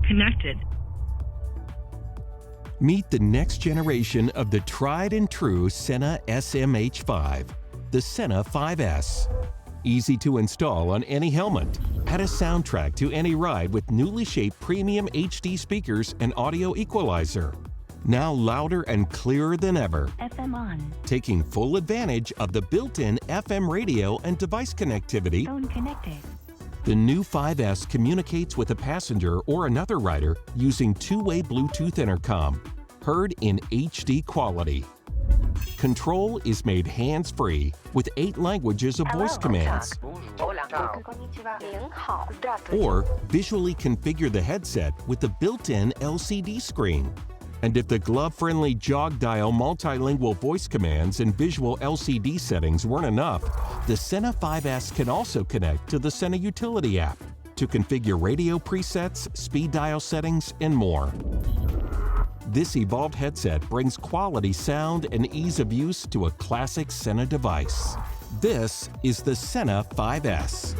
Connected. Meet the next generation of the tried and true Sena SMH5, the Sena 5S. Easy to install on any helmet. Add a soundtrack to any ride with newly shaped premium HD speakers and audio equalizer. Now louder and clearer than ever. FM on. Taking full advantage of the built-in FM radio and device connectivity. Phone connected. The new 5S communicates with a passenger or another rider using two-way Bluetooth intercom, heard in HD quality. Control is made hands-free with 8 languages of voice commands. Or visually configure the headset with the built-in LCD screen. And if the glove-friendly jog dial multilingual voice commands and visual LCD settings weren't enough, the Sena 5S can also connect to the Sena Utility app to configure radio presets, speed dial settings, and more. This evolved headset brings quality sound and ease of use to a classic Sena device. This is the Sena 5S.